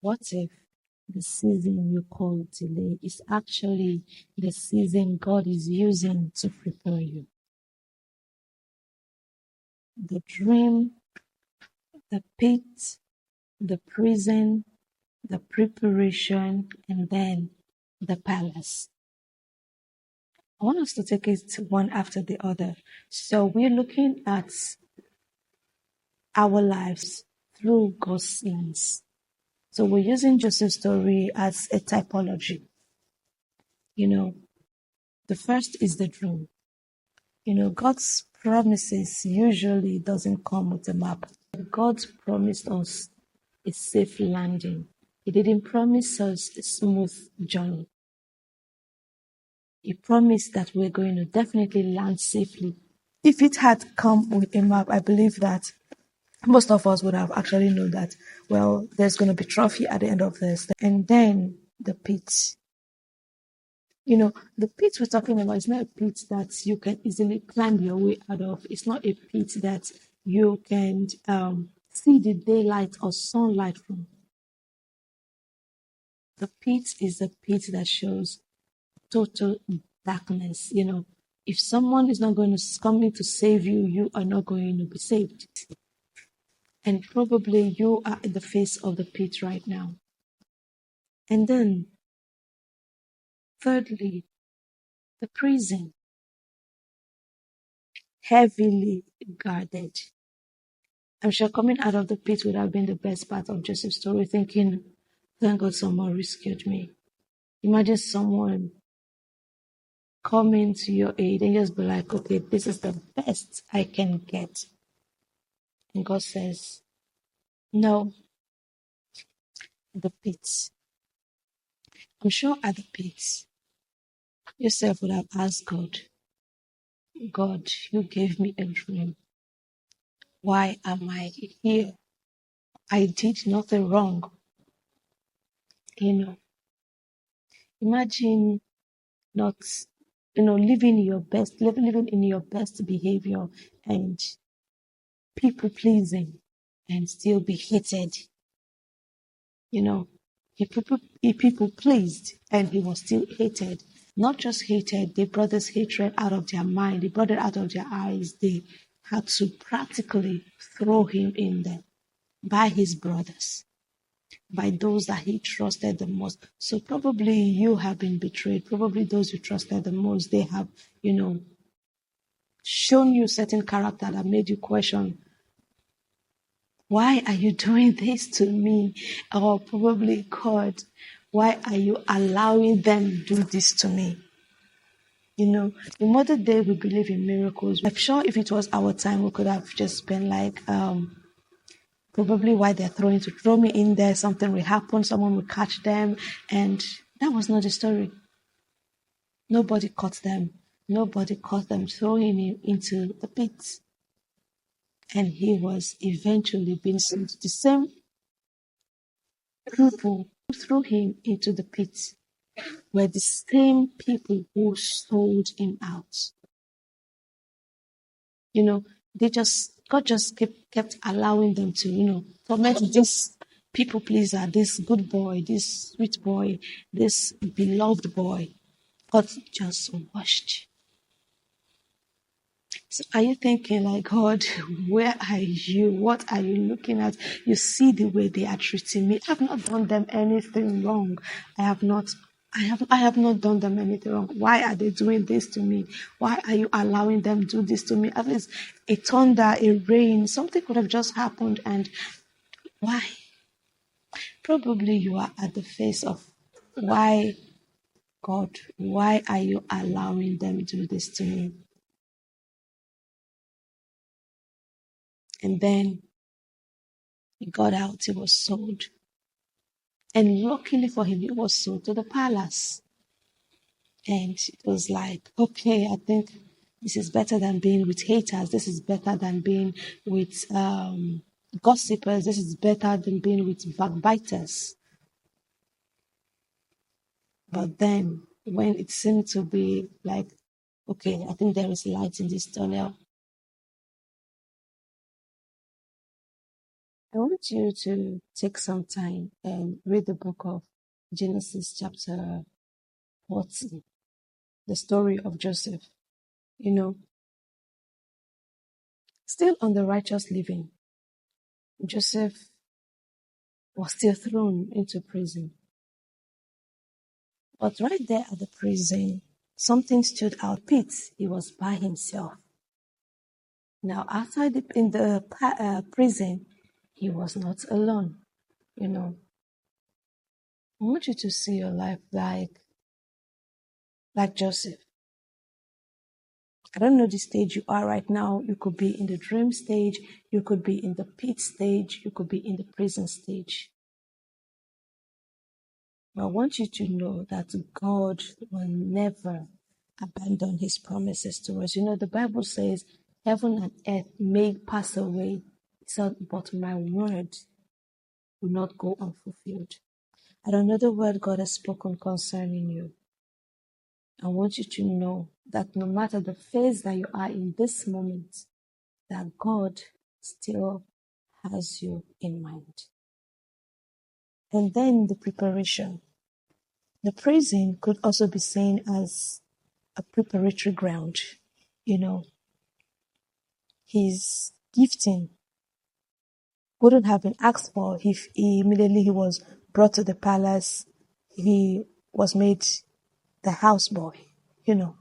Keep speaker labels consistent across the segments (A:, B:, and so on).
A: What if the season you call delay is actually the season God is using to prepare you? The dream, the pit, the prison, the preparation, and then the palace. I want us to take it one after the other. So we're looking at our lives through God's lens. So we're using Joseph's story as a typology. The first is the dream. God's promises usually doesn't come with a map. God promised us a safe landing. He didn't promise us a smooth journey. He promised that we're going to definitely land safely. If it had come with a map, I believe that most of us would have actually known that, well, there's going to be trophy at the end of this. And then the pit. The pit we're talking about is not a pit that you can easily climb your way out of. It's not a pit that you can see the daylight or sunlight from. The pit is a pit that shows total darkness. If someone is not going to coming to save you, you are not going to be saved. And probably you are in the face of the pit right now. And then, thirdly, the prison, heavily guarded. I'm sure coming out of the pit would have been the best part of Joseph's story, thinking, thank God someone rescued me. Imagine someone coming to your aid and just be like, okay, this is the best I can get. And God says, no, the pit. I'm sure at the pit, Joseph would have asked God, God, you gave me a dream. Why am I here? I did nothing wrong. Imagine not, living in your best behavior and people pleasing and still be hated. He people pleased and he was still hated. Not just hated, they brought this hatred out of their mind, they brought it out of their eyes. They had to practically throw him in there by his brothers, by those that he trusted the most. So probably you have been betrayed. Probably those you trusted the most, they have, shown you certain character that made you question, why are you doing this to me? Or probably, God, why are you allowing them to do this to me? In modern day, we believe in miracles. I'm sure if it was our time, we could have just been like, probably why they're trying to throw me in there, something will happen, someone will catch them. And that was not the story. Nobody caught them. Nobody caught them throwing him into the pit. And he was eventually being sent. The same people who threw him into the pit were the same people who sold him out. God just kept allowing them to, torment this people pleaser, this good boy, this sweet boy, this beloved boy. God just washed. So are you thinking like, God, where are you? What are you looking at? You see the way they are treating me. I have not done them anything wrong. I have not done them anything wrong. Why are they doing this to me? Why are you allowing them to do this to me? At least a thunder, a rain, something could have just happened. And why? Probably you are at the face of why, God, why are you allowing them to do this to me? And then he got out, he was sold. And luckily for him, he was sold to the palace. And it was like, okay, I think this is better than being with haters. This is better than being with gossipers. This is better than being with backbiters. But then when it seemed to be like, okay, I think there is light in this tunnel, I want you to take some time and read the book of Genesis chapter 40, the story of Joseph. You know, still on the righteous living, Joseph was still thrown into prison. But right there at the prison, something stood out. Pete, he was by himself. Now, outside in the prison, he was not alone. You know, I want you to see your life like Joseph. I don't know the stage you are right now. You could be in the dream stage. You could be in the pit stage. You could be in the prison stage. But I want you to know that God will never abandon his promises to us. You know, the Bible says, heaven and earth may pass away, but my word will not go unfulfilled. I don't know the word God has spoken concerning you. I want you to know that no matter the phase that you are in this moment, that God still has you in mind. And then the preparation. The praising could also be seen as a preparatory ground. You know, his gifting wouldn't have been asked for if he was brought to the palace. He was made the houseboy, you know.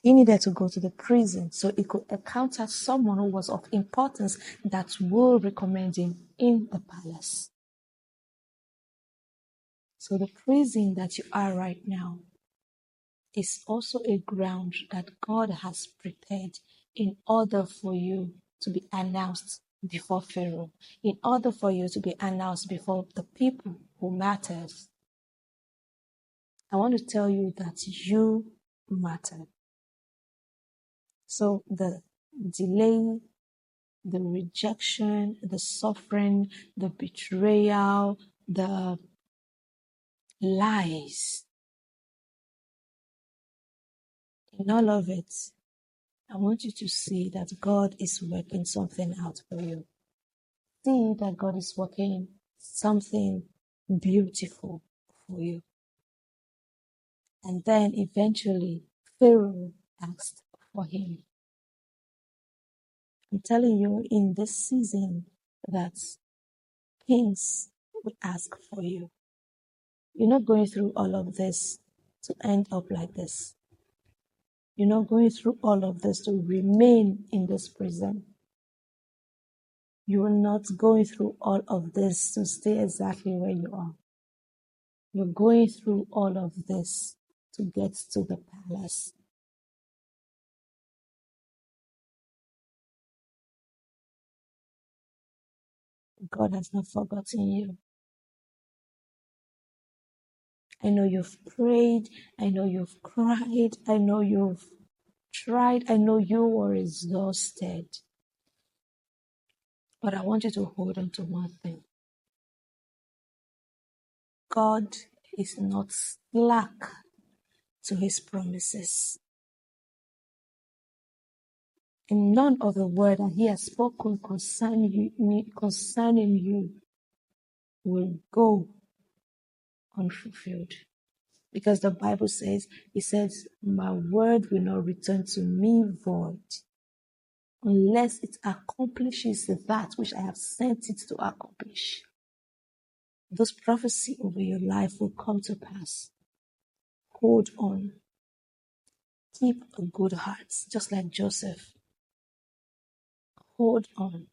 A: He needed to go to the prison so he could encounter someone who was of importance that will recommend him in the palace. So the prison that you are right now is also a ground that God has prepared in order for you to be announced before Pharaoh, in order for you to be announced before the people who matters. I want to tell you that you matter. So the delay, the rejection, the suffering, the betrayal, the lies, in all of it, I want you to see that God is working something out for you. See that God is working something beautiful for you. And then eventually, Pharaoh asked for him. I'm telling you in this season that kings will ask for you. You're not going through all of this to end up like this. You're not going through all of this to remain in this prison. You are not going through all of this to stay exactly where you are. You're going through all of this to get to the palace. God has not forgotten you. I know you've prayed. I know you've cried. I know you've tried. I know you were exhausted. But I want you to hold on to one thing. God is not slack to his promises. And none of the word that he has spoken concerning you will go unfulfilled. Because the Bible says, it says, my word will not return to me void unless it accomplishes that which I have sent it to accomplish. Those prophecy over your life will come to pass. Hold on. Keep a good heart, just like Joseph. Hold on.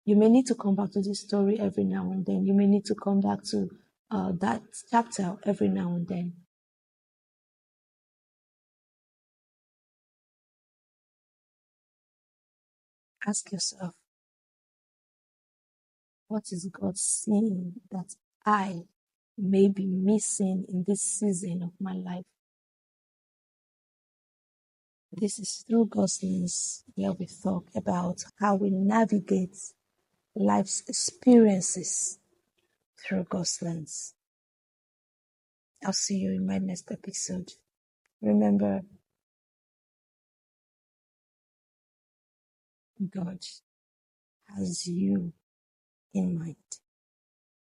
A: You may need to come back to this story every now and then. You may need to come back to that chapter every now and then. Ask yourself, what is God seeing that I may be missing in this season of my life? This is through God's lens where we talk about how we navigate life's experiences through God's lens. I'll see you in my next episode. Remember, God has you in mind.